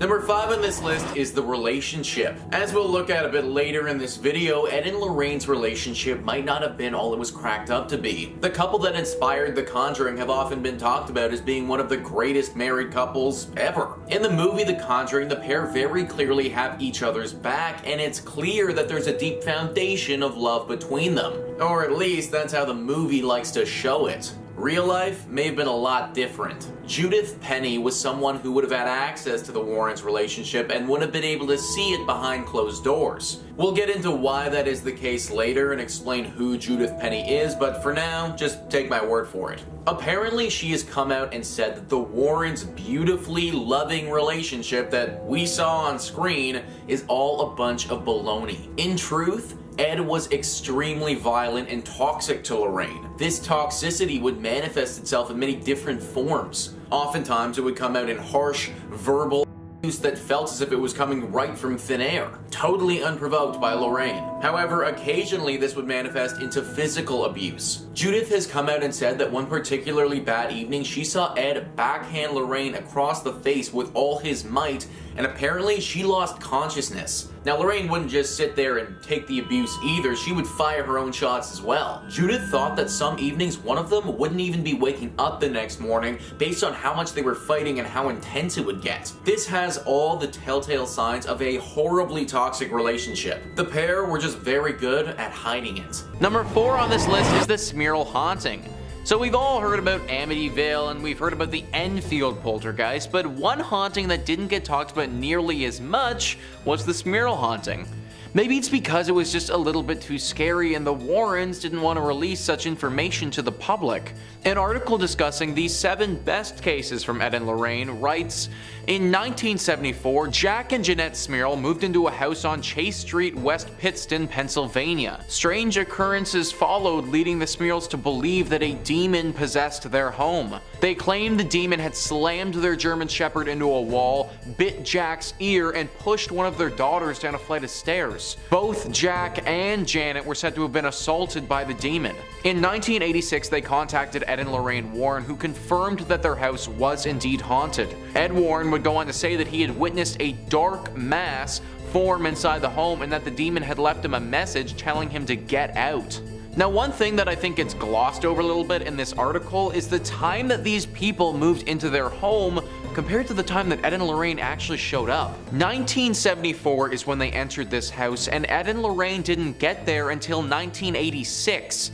Number 5 on this list is the relationship. As we'll look at a bit later in this video, Ed and Lorraine's relationship might not have been all it was cracked up to be. The couple that inspired The Conjuring have often been talked about as being one of the greatest married couples ever. In the movie The Conjuring, the pair very clearly have each other's back, and it's clear that there's a deep foundation of love between them. Or at least that's how the movie likes to show it. Real life may have been a lot different. Judith Penny was someone who would have had access to the Warrens' relationship and would have been able to see it behind closed doors. We'll get into why that is the case later and explain who Judith Penny is, but for now, just take my word for it. Apparently, she has come out and said that the Warrens' beautifully loving relationship that we saw on screen is all a bunch of baloney. In truth, Ed was extremely violent and toxic to Lorraine. This toxicity would manifest itself in many different forms. Oftentimes, it would come out in harsh, verbal abuse that felt as if it was coming right from thin air, totally unprovoked by Lorraine. However, occasionally this would manifest into physical abuse. Judith has come out and said that one particularly bad evening she saw Ed backhand Lorraine across the face with all his might, and apparently she lost consciousness. Now, Lorraine wouldn't just sit there and take the abuse either, she would fire her own shots as well. Judith thought that some evenings one of them wouldn't even be waking up the next morning based on how much they were fighting and how intense it would get. This has all the telltale signs of a horribly toxic relationship. The pair were just very good at hiding it. Number 4 on this list is the smearl haunting. So we've all heard about Amityville and we've heard about the Enfield poltergeist, but one haunting that didn't get talked about nearly as much was the smearl haunting. Maybe it's because it was just a little bit too scary and the Warrens didn't want to release such information to the public. An article discussing the 7 best cases from Ed and Lorraine writes, in 1974, Jack and Jeanette Smearl moved into a house on Chase Street, West Pittston, Pennsylvania. Strange occurrences followed, leading the Smearls to believe that a demon possessed their home. They claimed the demon had slammed their German Shepherd into a wall, bit Jack's ear, and pushed one of their daughters down a flight of stairs. Both Jack and Janet were said to have been assaulted by the demon. In 1986, they contacted Ed and Lorraine Warren, who confirmed that their house was indeed haunted. Ed Warren would go on to say that he had witnessed a dark mass form inside the home and that the demon had left him a message telling him to get out. Now, one thing that I think gets glossed over a little bit in this article is the time that these people moved into their home compared to the time that Ed and Lorraine actually showed up. 1974 is when they entered this house, and Ed and Lorraine didn't get there until 1986.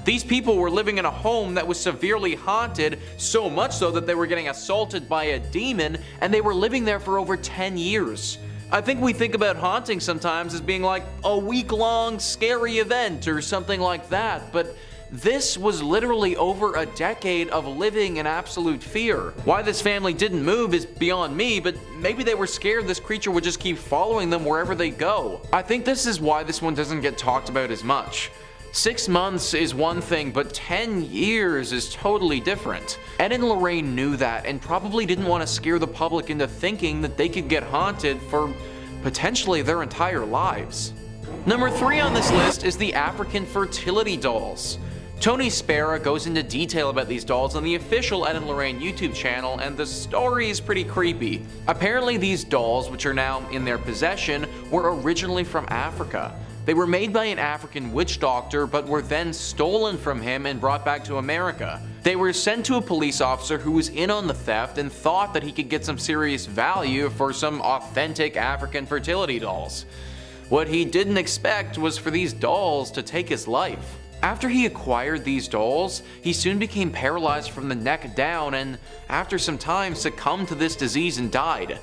These people were living in a home that was severely haunted, so much so that they were getting assaulted by a demon, and they were living there for over 10 years. I think we think about haunting sometimes as being like a week-long scary event or something like that, but this was literally over a decade of living in absolute fear. Why this family didn't move is beyond me, but maybe they were scared this creature would just keep following them wherever they go. I think this is why this one doesn't get talked about as much. 6 months is one thing, but 10 years is totally different. Ed and Lorraine knew that and probably didn't want to scare the public into thinking that they could get haunted for potentially their entire lives. Number 3 on this list is the African fertility dolls. Tony Spera goes into detail about these dolls on the official Ed and Lorraine YouTube channel, and the story is pretty creepy. Apparently these dolls, which are now in their possession, were originally from Africa. They were made by an African witch doctor, but were then stolen from him and brought back to America. They were sent to a police officer who was in on the theft and thought that he could get some serious value for some authentic African fertility dolls. What he didn't expect was for these dolls to take his life. After he acquired these dolls, he soon became paralyzed from the neck down and, after some time, succumbed to this disease and died.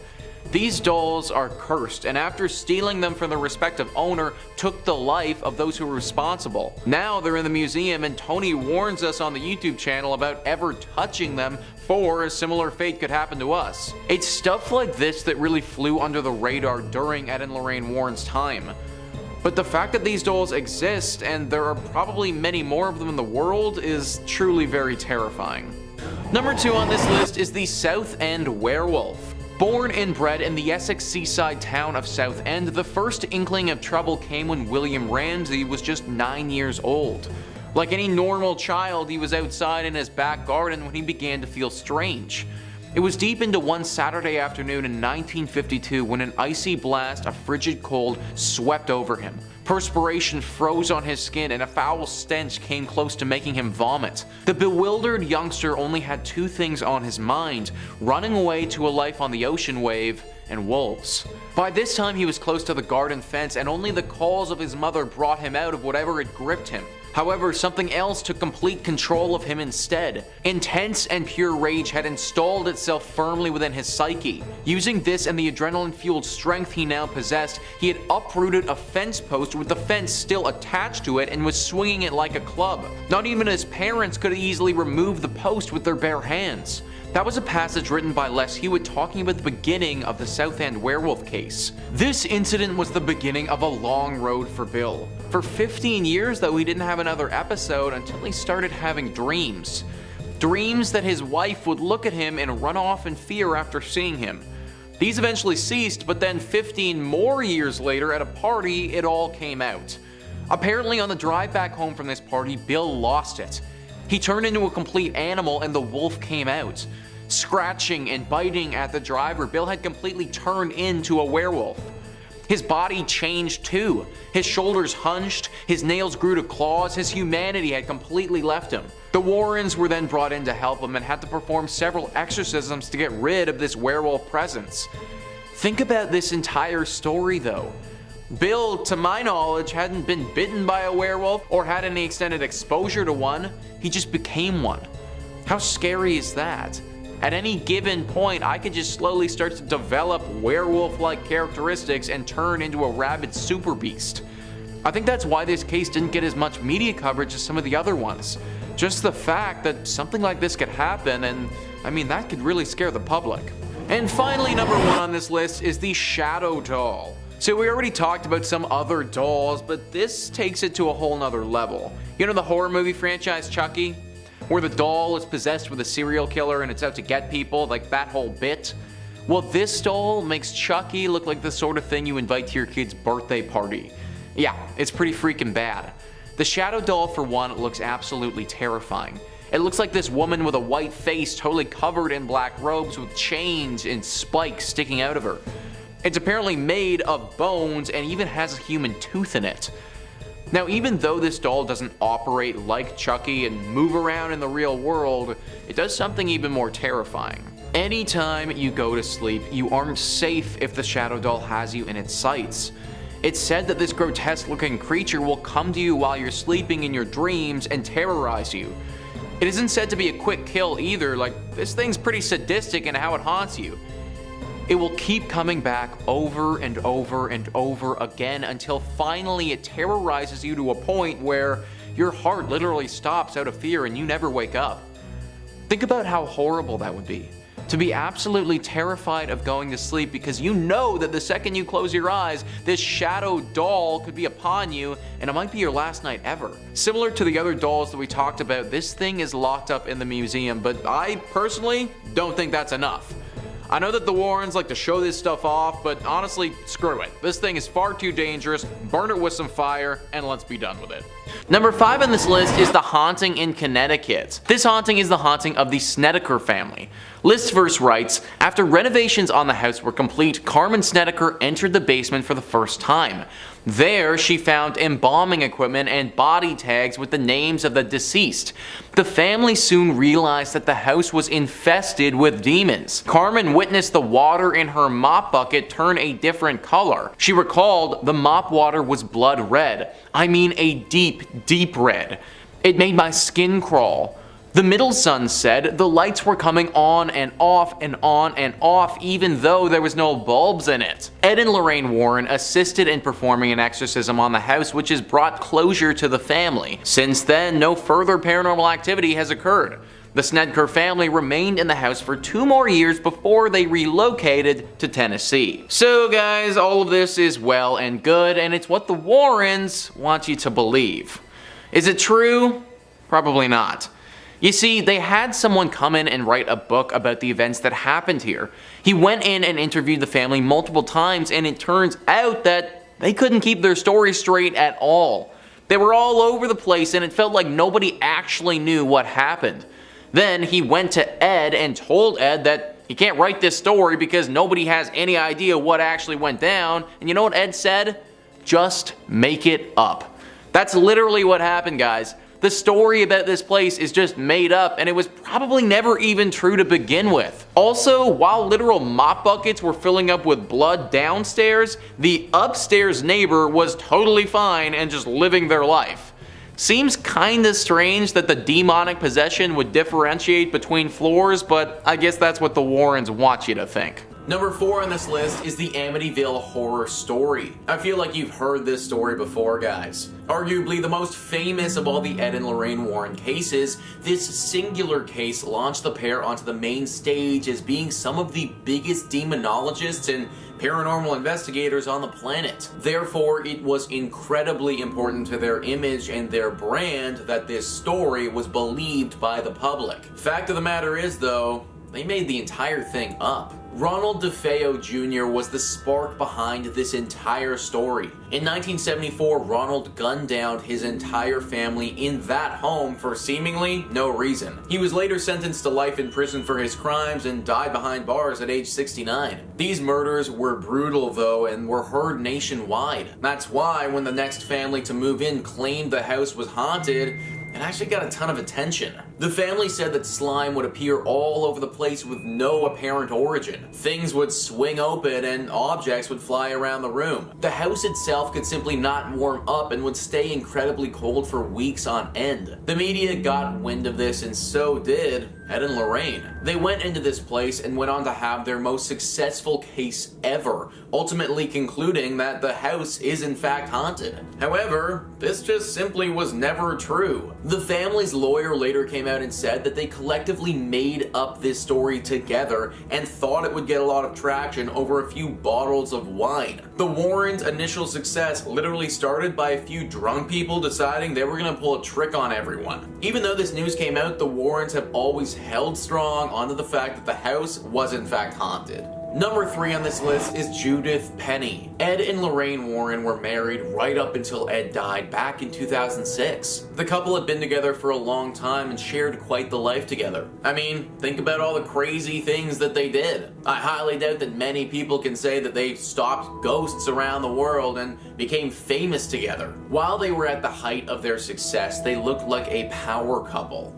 These dolls are cursed, and after stealing them from their respective owner, took the life of those who were responsible. Now they're in the museum, and Tony warns us on the YouTube channel about ever touching them, for a similar fate could happen to us. It's stuff like this that really flew under the radar during Ed and Lorraine Warren's time. But the fact that these dolls exist, and there are probably many more of them in the world, is truly very terrifying. Number 2 on this list is the South End werewolf. Born and bred in the Essex seaside town of Southend, the first inkling of trouble came when William Ramsey was just 9 years old. Like any normal child, he was outside in his back garden when he began to feel strange. It was deep into one Saturday afternoon in 1952 when an icy blast of frigid cold swept over him. Perspiration froze on his skin and a foul stench came close to making him vomit. The bewildered youngster only had two things on his mind: running away to a life on the ocean wave and wolves. By this time he was close to the garden fence and only the calls of his mother brought him out of whatever had gripped him. However, something else took complete control of him instead. Intense and pure rage had installed itself firmly within his psyche. Using this and the adrenaline-fueled strength he now possessed, he had uprooted a fence post with the fence still attached to it and was swinging it like a club. Not even his parents could easily remove the post with their bare hands. That was a passage written by Les Hewitt talking about the beginning of the South End werewolf case. This incident was the beginning of a long road for Bill. For 15 years though, he didn't have another episode until he started having dreams. Dreams that his wife would look at him and run off in fear after seeing him. These eventually ceased, but then 15 more years later at a party, it all came out. Apparently on the drive back home from this party, Bill lost it. He turned into a complete animal and the wolf came out. Scratching and biting at the driver, Bill had completely turned into a werewolf. His body changed too. His shoulders hunched, his nails grew to claws, his humanity had completely left him. The Warrens were then brought in to help him and had to perform several exorcisms to get rid of this werewolf presence. Think about this entire story though. Bill, to my knowledge, hadn't been bitten by a werewolf or had any extended exposure to one. He just became one. How scary is that? At any given point, I could just slowly start to develop werewolf-like characteristics and turn into a rabid super beast. I think that's why this case didn't get as much media coverage as some of the other ones. Just the fact that something like this could happen, and I mean, that could really scare the public. And finally, number one on this list is the Shadow Doll. So we already talked about some other dolls, but this takes it to a whole nother level. You know the horror movie franchise Chucky? Where the doll is possessed with a serial killer and it's out to get people, like that whole bit? Well, this doll makes Chucky look like the sort of thing you invite to your kid's birthday party. Yeah, it's pretty freaking bad. The Shadow Doll, for one, looks absolutely terrifying. It looks like this woman with a white face totally covered in black robes with chains and spikes sticking out of her. It's apparently made of bones and even has a human tooth in it. Now, even though this doll doesn't operate like Chucky and move around in the real world, it does something even more terrifying. Anytime you go to sleep, you aren't safe if the Shadow Doll has you in its sights. It's said that this grotesque-looking creature will come to you while you're sleeping in your dreams and terrorize you. It isn't said to be a quick kill either, like this thing's pretty sadistic in how it haunts you. It will keep coming back over and over and over again until finally it terrorizes you to a point where your heart literally stops out of fear and you never wake up. Think about how horrible that would be. To be absolutely terrified of going to sleep because you know that the second you close your eyes, this shadow doll could be upon you and it might be your last night ever. Similar to the other dolls that we talked about, this thing is locked up in the museum, but I personally don't think that's enough. I know that the Warrens like to show this stuff off, but honestly, screw it. This thing is far too dangerous, burn it with some fire, and let's be done with it. Number 5 on this list is the haunting in Connecticut. This haunting is the haunting of the Snedeker family. Listverse writes, after renovations on the house were complete, Carmen Snedeker entered the basement for the first time. There, she found embalming equipment and body tags with the names of the deceased. The family soon realized that the house was infested with demons. Carmen witnessed the water in her mop bucket turn a different color. She recalled the mop water was blood red. I mean a deep, deep red. It made my skin crawl. The middle son said the lights were coming on and off and on and off even though there was no bulbs in it. Ed and Lorraine Warren assisted in performing an exorcism on the house, which has brought closure to the family. Since then, no further paranormal activity has occurred. The Snedeker family remained in the house for 2 more years before they relocated to Tennessee. So guys, all of this is well and good, and it's what the Warrens want you to believe. Is it true? Probably not. You see, they had someone come in and write a book about the events that happened here. He went in and interviewed the family multiple times, and it turns out that they couldn't keep their story straight at all. They were all over the place, and it felt like nobody actually knew what happened. Then he went to Ed and told Ed that He can't write this story because nobody has any idea what actually went down. And you know what Ed said? Just make it up. That's literally what happened, guys. The story about this place is just made up, and it was probably never even true to begin with. Also, while literal mop buckets were filling up with blood downstairs, the upstairs neighbor was totally fine and just living their life. Seems kinda strange that the demonic possession would differentiate between floors, but I guess that's what the Warrens want you to think. Number 4 on this list is the Amityville horror story. I feel like you've heard this story before, guys. Arguably the most famous of all the Ed and Lorraine Warren cases, this singular case launched the pair onto the main stage as being some of the biggest demonologists and paranormal investigators on the planet. Therefore, it was incredibly important to their image and their brand that this story was believed by the public. Fact of the matter is, though, they made the entire thing up. Ronald DeFeo Jr. was the spark behind this entire story. In 1974, Ronald gunned down his entire family in that home for seemingly no reason. He was later sentenced to life in prison for his crimes and died behind bars at age 69. These murders were brutal, though, and were heard nationwide. That's why when the next family to move in claimed the house was haunted, it actually got a ton of attention. The family said that slime would appear all over the place with no apparent origin. Things would swing open and objects would fly around the room. The house itself could simply not warm up and would stay incredibly cold for weeks on end. The media got wind of this, and so did Ed and Lorraine. They went into this place and went on to have their most successful case ever, ultimately concluding that the house is in fact haunted. However, this just simply was never true. The family's lawyer later came out and said that they collectively made up this story together and thought it would get a lot of traction over a few bottles of wine. The Warrens' initial success literally started by a few drunk people deciding they were going to pull a trick on everyone. Even though this news came out, the Warrens have always held strong onto the fact that the house was in fact haunted. Number 3 on this list is Judith Penny. Ed and Lorraine Warren were married right up until Ed died back in 2006. The couple had been together for a long time and shared quite the life together. I mean, think about all the crazy things that they did. I highly doubt that many people can say that they stopped ghosts around the world and became famous together. While they were at the height of their success, they looked like a power couple.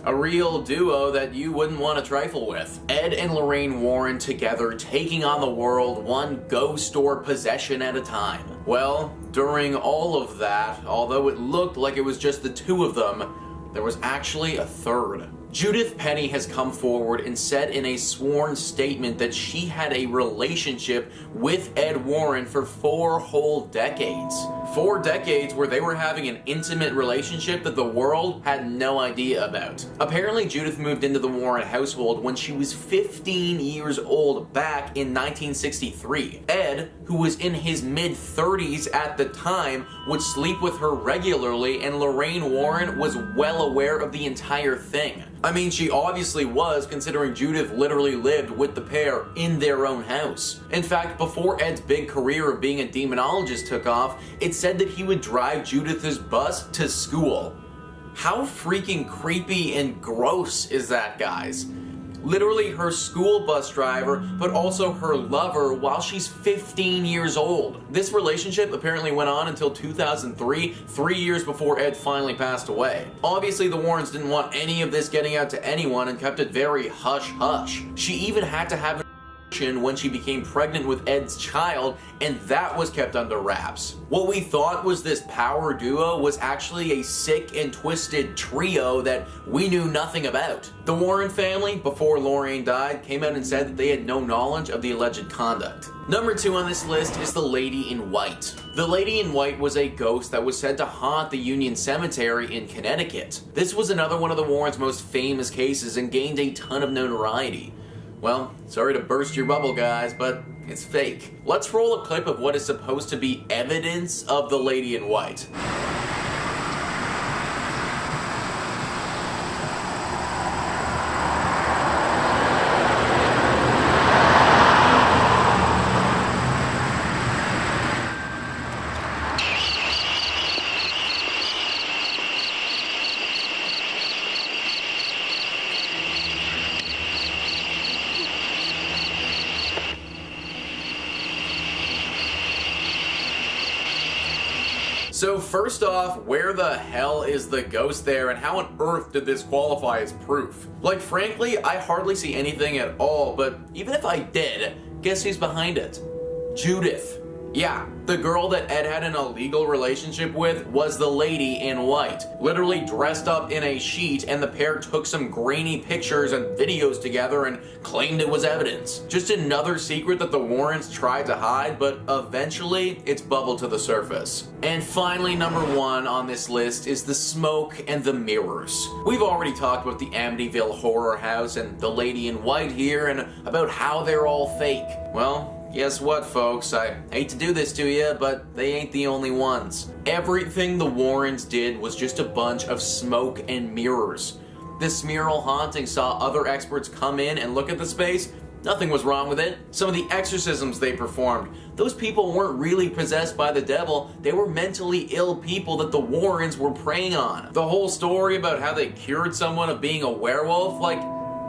A real duo that you wouldn't want to trifle with. Ed and Lorraine Warren together taking on the world one ghost or possession at a time. Well, during all of that, although it looked like it was just the two of them, there was actually a third. Judith Penny has come forward and said in a sworn statement that she had a relationship with Ed Warren for 4 whole decades. 4 decades where they were having an intimate relationship that the world had no idea about. Apparently, Judith moved into the Warren household when she was 15 years old back in 1963. Ed, who was in his mid-30s at the time, would sleep with her regularly, and Lorraine Warren was well aware of the entire thing. I mean, she obviously was, considering Judith literally lived with the pair in their own house. In fact, before Ed's big career of being a demonologist took off, it said that he would drive Judith's bus to school. How freaking creepy and gross is that, guys? Literally her school bus driver, but also her lover while she's 15 years old. This relationship apparently went on until 2003, 3 years before Ed finally passed away. Obviously, the Warrens didn't want any of this getting out to anyone and kept it very hush-hush. She even had to have when she became pregnant with Ed's child, and that was kept under wraps. What we thought was this power duo was actually a sick and twisted trio that we knew nothing about. The Warren family, before Lorraine died, came out and said that they had no knowledge of the alleged conduct. Number 2 on this list is the Lady in White. The Lady in White was a ghost that was said to haunt the Union Cemetery in Connecticut. This was another one of the Warrens' most famous cases and gained a ton of notoriety. Well, sorry to burst your bubble, guys, but it's fake. Let's roll a clip of what is supposed to be evidence of the Lady in White. So first off, where the hell is the ghost there, and how on earth did this qualify as proof? Like, frankly, I hardly see anything at all, but even if I did, guess who's behind it? Judith. Yeah, the girl that Ed had an illegal relationship with was the lady in white, literally dressed up in a sheet, and the pair took some grainy pictures and videos together and claimed it was evidence. Just another secret that the Warrens tried to hide, but eventually it's bubbled to the surface. And finally, number 1 on this list is the smoke and the mirrors. We've already talked about the Amityville horror house and the lady in white here, and about how they're all fake. Well, guess what, folks? I hate to do this to you, but they ain't the only ones. Everything the Warrens did was just a bunch of smoke and mirrors. The smearl haunting saw other experts come in and look at the space. Nothing was wrong with it. Some of the exorcisms they performed, those people weren't really possessed by the devil. They were mentally ill people that the Warrens were preying on. The whole story about how they cured someone of being a werewolf, like,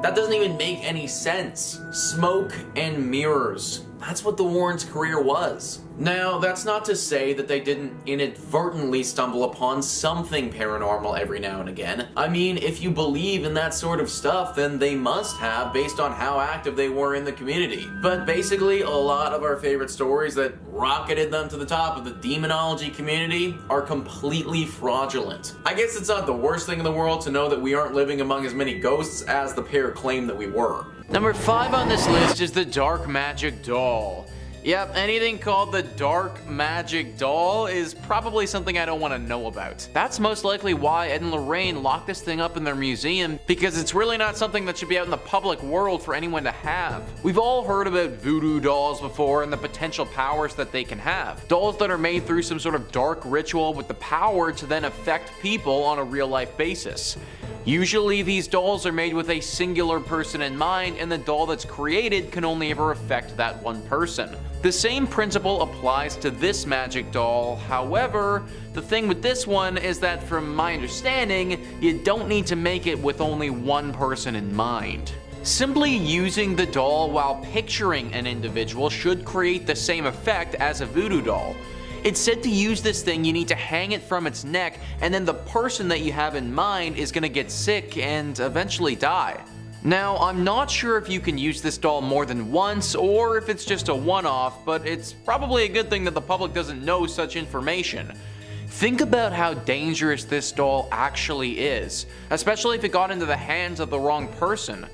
that doesn't even make any sense. Smoke and mirrors. That's what the Warrens' career was. Now, that's not to say that they didn't inadvertently stumble upon something paranormal every now and again. I mean, if you believe in that sort of stuff, then they must have, based on how active they were in the community. But basically, a lot of our favorite stories that rocketed them to the top of the demonology community are completely fraudulent. I guess it's not the worst thing in the world to know that we aren't living among as many ghosts as the pair claim that we were. Number 5 on this list is the Dark Magic Doll. Yep, anything called the Dark Magic Doll is probably something I don't want to know about. That's most likely why Ed and Lorraine locked this thing up in their museum, because it's really not something that should be out in the public world for anyone to have. We've all heard about voodoo dolls before and the potential powers that they can have. Dolls that are made through some sort of dark ritual with the power to then affect people on a real-life basis. Usually these dolls are made with a singular person in mind, and the doll that's created can only ever affect that one person. The same principle applies to this magic doll. However, the thing with this one is that from my understanding, you don't need to make it with only one person in mind. Simply using the doll while picturing an individual should create the same effect as a voodoo doll. It's said to use this thing, you need to hang it from its neck, and then the person that you have in mind is gonna get sick and eventually die. Now, I'm not sure if you can use this doll more than once, or if it's just a one-off, but it's probably a good thing that the public doesn't know such information. Think about how dangerous this doll actually is, especially if it got into the hands of the wrong person.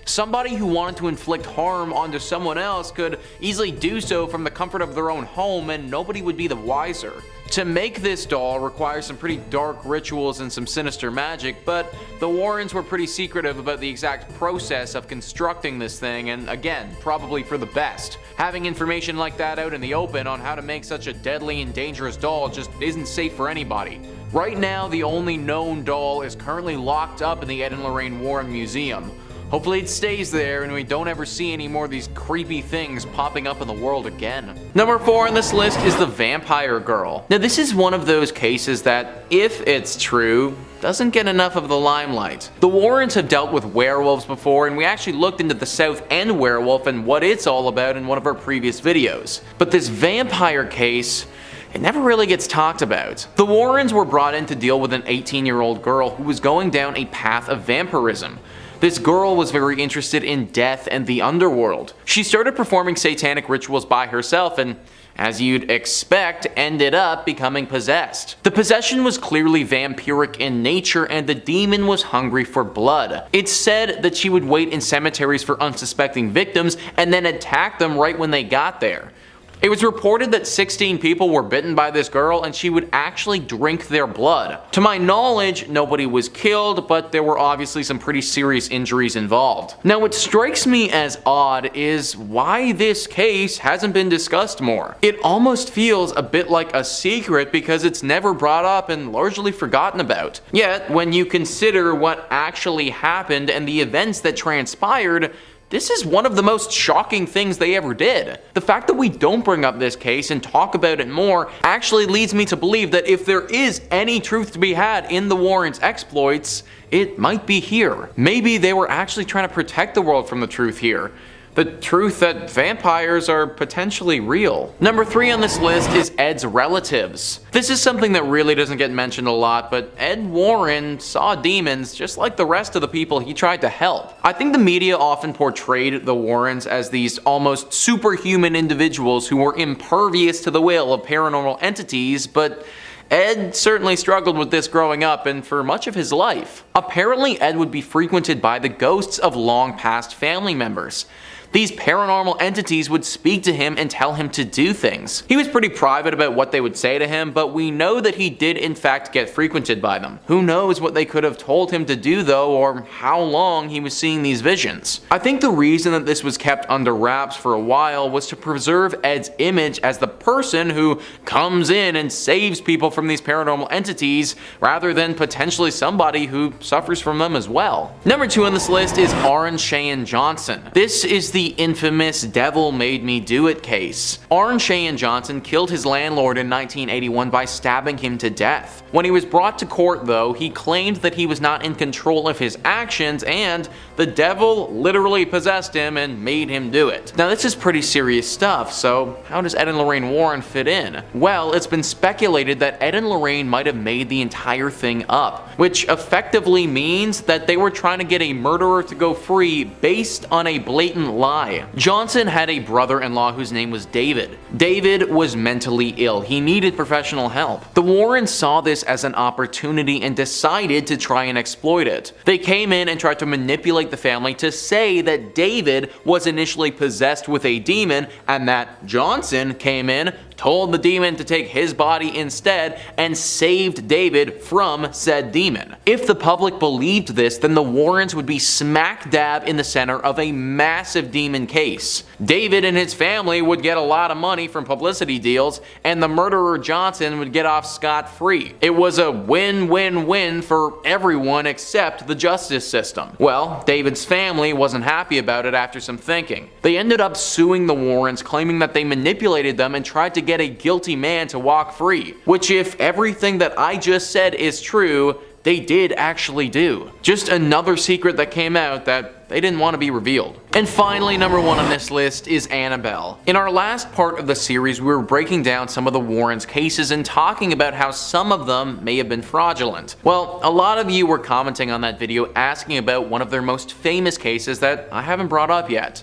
Somebody who wanted to inflict harm onto someone else could easily do so from the comfort of their own home, and nobody would be the wiser. To make this doll requires some pretty dark rituals and some sinister magic, but the Warrens were pretty secretive about the exact process of constructing this thing, and again, probably for the best. Having information like that out in the open on how to make such a deadly and dangerous doll just isn't safe for anybody. Right now, the only known doll is currently locked up in the Ed and Lorraine Warren Museum. Hopefully it stays there and we don't ever see any more of these creepy things popping up in the world again. Number 4 on this list is the Vampire Girl. Now this is one of those cases that, if it's true, doesn't get enough of the limelight. The Warrens have dealt with werewolves before, and we actually looked into the South End werewolf and what it's all about in one of our previous videos. But this vampire case, it never really gets talked about. The Warrens were brought in to deal with an 18-year-old girl who was going down a path of vampirism. This girl was very interested in death and the underworld. She started performing satanic rituals by herself and, as you'd expect, ended up becoming possessed. The possession was clearly vampiric in nature, and the demon was hungry for blood. It's said that she would wait in cemeteries for unsuspecting victims and then attack them right when they got there. It was reported that 16 people were bitten by this girl, and she would actually drink their blood. To my knowledge, nobody was killed, but there were obviously some pretty serious injuries involved. Now, what strikes me as odd is why this case hasn't been discussed more. It almost feels a bit like a secret because it's never brought up and largely forgotten about. Yet, when you consider what actually happened and the events that transpired, this is one of the most shocking things they ever did. The fact that we don't bring up this case and talk about it more actually leads me to believe that if there is any truth to be had in the Warrens' exploits, it might be here. Maybe they were actually trying to protect the world from the truth here. the truth that vampires are potentially real. Number 3 on this list is Ed's relatives. This is something that really doesn't get mentioned a lot, but Ed Warren saw demons just like the rest of the people he tried to help. I think the media often portrayed the Warrens as these almost superhuman individuals who were impervious to the will of paranormal entities, but Ed certainly struggled with this growing up and for much of his life. Apparently, Ed would be frequented by the ghosts of long-past family members. These paranormal entities would speak to him and tell him to do things. He was pretty private about what they would say to him, but we know that he did in fact get frequented by them. Who knows what they could have told him to do though, or how long he was seeing these visions. I think the reason that this was kept under wraps for a while was to preserve Ed's image as the person who comes in and saves people from these paranormal entities, rather than potentially somebody who suffers from them as well. Number 2 on this list is Orange Cheyenne Johnson. This is the infamous Devil Made Me Do It case. Orange Cheyenne Johnson killed his landlord in 1981 by stabbing him to death. When he was brought to court though, he claimed that he was not in control of his actions and the devil literally possessed him and made him do it. Now this is pretty serious stuff, so how does Ed and Lorraine Warren fit in? Well, it's been speculated that Ed and Lorraine might have made the entire thing up, which effectively means that they were trying to get a murderer to go free based on a blatant lie. Johnson had a brother-in-law whose name was David. David was mentally ill. He needed professional help. The Warrens saw this as an opportunity and decided to try and exploit it. They came in and tried to manipulate the family to say that David was initially possessed with a demon and that Johnson came in, told the demon to take his body instead, and saved David from said demon. If the public believed this, then the Warrens would be smack dab in the center of a massive demon case. David and his family would get a lot of money from publicity deals, and the murderer Johnson would get off scot-free. It was a win-win-win for everyone except the justice system. Well, David's family wasn't happy about it after some thinking. They ended up suing the Warrens, claiming that they manipulated them and tried to get a guilty man to walk free, which if everything that I just said is true, they did actually do. Just another secret that came out that they didn't want to be revealed. And finally, number 1 on this list is Annabelle. In our last part of the series, we were breaking down some of the Warrens' cases and talking about how some of them may have been fraudulent. Well, a lot of you were commenting on that video asking about one of their most famous cases that I haven't brought up yet.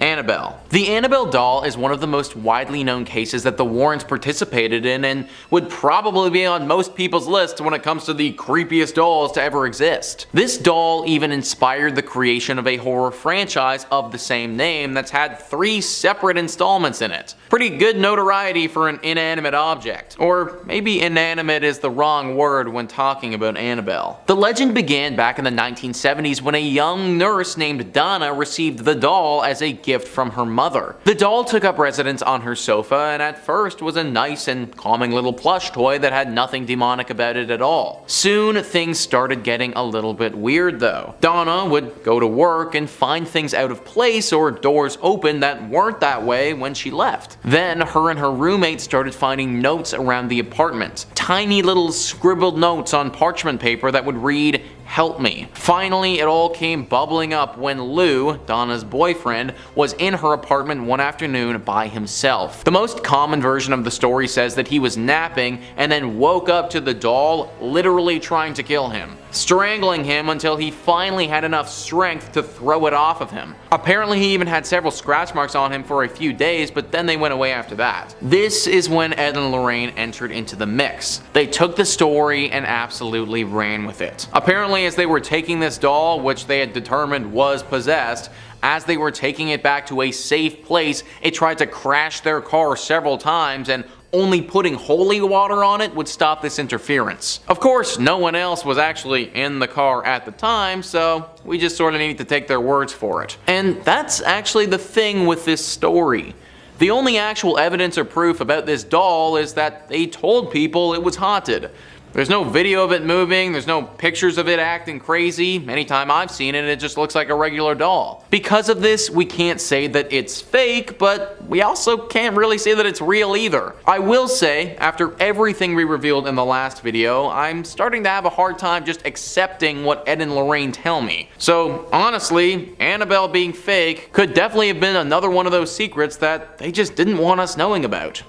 Annabelle. The Annabelle doll is one of the most widely known cases that the Warrens participated in and would probably be on most people's lists when it comes to the creepiest dolls to ever exist. This doll even inspired the creation of a horror franchise of the same name that's had 3 separate installments in it. Pretty good notoriety for an inanimate object. Or maybe inanimate is the wrong word when talking about Annabelle. The legend began back in the 1970s when a young nurse named Donna received the doll as a gift from her mother. The doll took up residence on her sofa and at first was a nice and calming little plush toy that had nothing demonic about it at all. Soon things started getting a little bit weird though. Donna would go to work and find things out of place or doors open that weren't that way when she left. Then her and her roommate started finding notes around the apartment. Tiny little scribbled notes on parchment paper that would read, "Help me." Finally, it all came bubbling up when Lou, Donna's boyfriend, was in her apartment one afternoon by himself. The most common version of the story says that he was napping and then woke up to the doll literally trying to kill him, strangling him until he finally had enough strength to throw it off of him. Apparently he even had several scratch marks on him for a few days, but then they went away after that. This is when Ed and Lorraine entered into the mix. They took the story and absolutely ran with it. Apparently as they were taking this doll, which they had determined was possessed, as they were taking it back to a safe place, it tried to crash their car several times, and only putting holy water on it would stop this interference. Of course, no one else was actually in the car at the time, so we just sort of need to take their words for it. And that's actually the thing with this story. The only actual evidence or proof about this doll is that they told people it was haunted. There's no video of it moving, there's no pictures of it acting crazy. Anytime I've seen it, it just looks like a regular doll. Because of this, we can't say that it's fake, but we also can't really say that it's real either. I will say, after everything we revealed in the last video, I'm starting to have a hard time just accepting what Ed and Lorraine tell me. So honestly, Annabelle being fake could definitely have been another one of those secrets that they just didn't want us knowing about.